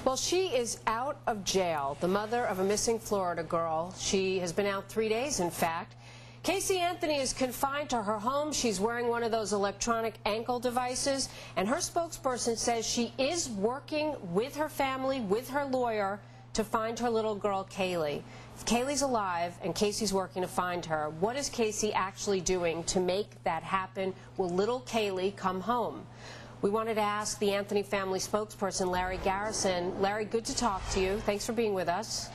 Well, she is out of jail, the mother of a missing Florida girl. She has been out 3 days, in fact. Casey Anthony is confined to her home. She's wearing one of those electronic ankle devices, and her spokesperson says she is working with her family, with her lawyer, to find her little girl, Caylee. If Caylee's alive and Casey's working to find her, what is Casey actually doing to make that happen? Will little Caylee come home? We wanted to ask the Anthony family spokesperson, Larry Garrison. Larry, good to talk to you. Thanks for being with us.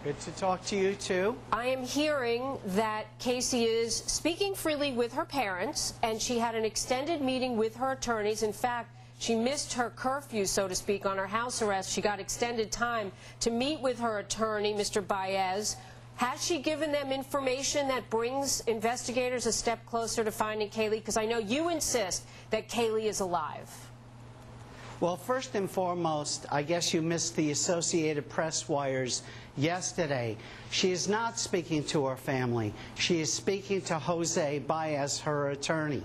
Good to talk to you, too. I am hearing that Casey is speaking freely with her parents, and she had an extended meeting with her attorneys. In fact, she missed her curfew, so to speak, on her house arrest. She got extended time to meet with her attorney, Mr. Baez. Has she given them information that brings investigators a step closer to finding Caylee? Because I know you insist that Caylee is alive. Well, first and foremost, I guess you missed the Associated Press wires yesterday. She is not speaking to her family. She is speaking to Jose Baez, her attorney.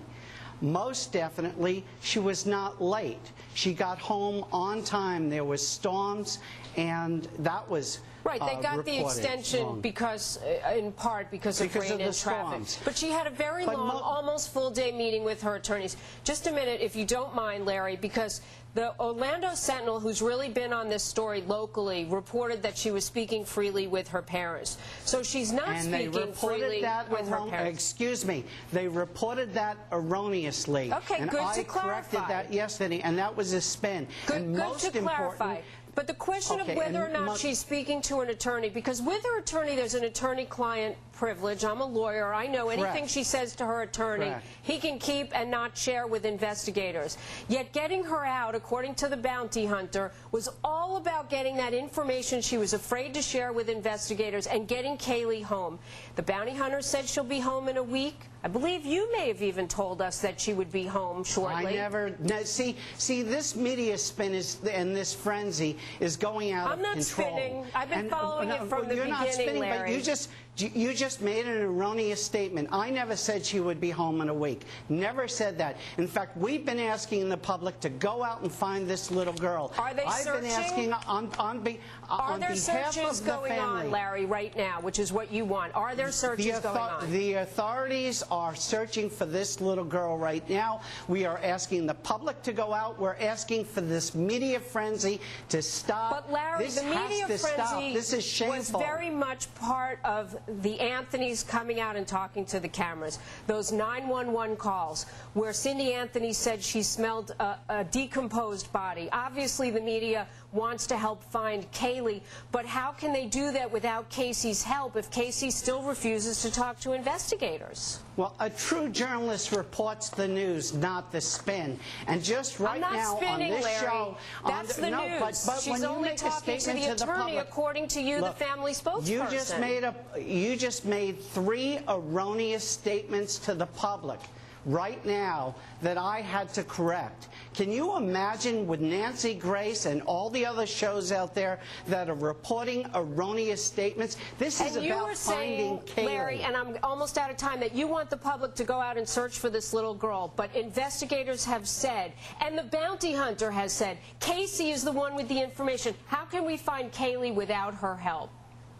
Most definitely, she was not late. She got home on time. There was storms, and that was right. They got the extension because, in part, because of rain and traffic. But she had a very long, almost full-day meeting with her attorneys. Just a minute, if you don't mind, Larry, because the Orlando Sentinel, who's really been on this story locally, reported that she was speaking freely with her parents. So she's not speaking freely with her parents. Excuse me. They reported that erroneously. Okay, and good to I clarify. corrected that yesterday, and that was a spin. Good to clarify. But the question of whether or not she's speaking to an attorney, because with her attorney there's an attorney-client privilege. I'm a lawyer. I know anything she says to her attorney, he can keep and not share with investigators. Yet getting her out, according to the bounty hunter, was all about getting that information she was afraid to share with investigators and getting Caylee home. The bounty hunter said she'll be home in a week. I believe you may have even told us that she would be home shortly. I never. No, see, this media spin is, and this frenzy is going out of control. I'm not spinning. I've been following it from the beginning, not spinning, Larry. But you just made an erroneous statement. I never said she would be home in a week. Never said that. In fact, we've been asking the public to go out and find this little girl. Are they searching? I've been asking on behalf of the family. Are there searches going on, Larry, right now, which is what you want? Are there searches going on? The authorities are searching for this little girl right now. We are asking the public to go out. We're asking for this media frenzy to stop. But Larry, this the media frenzy this is shameful. Was very much part of the Anthonys coming out and talking to the cameras. Those 911 calls where Cindy Anthony said she smelled a decomposed body. Obviously, the media wants to help find Caylee, but how can they do that without Casey's help if Casey still refuses to talk to investigators? Well, a true journalist reports the news, not the spin. And just right now on this show, that's the news. But She's only talking to the attorney, according to you, the family spokesperson. You just made 3 erroneous statements to the public right now that I had to correct. Can you imagine with Nancy Grace and all the other shows out there that are reporting erroneous statements? This is about finding Caylee. Larry, and I'm almost out of time, that you want the public to go out and search for this little girl, but investigators have said, and the bounty hunter has said, Casey is the one with the information. How can we find Caylee without her help?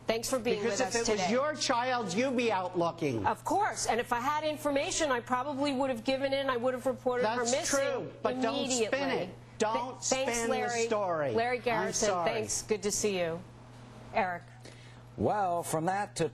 Thanks for being with us today. Because if it was your child, you'd be out looking. Of course. And if I had information, I probably would have given in. I would have reported her missing. That's true, but don't spin it. Don't spin the story. Larry Garrison, thanks. Good to see you. Eric. Well, from that to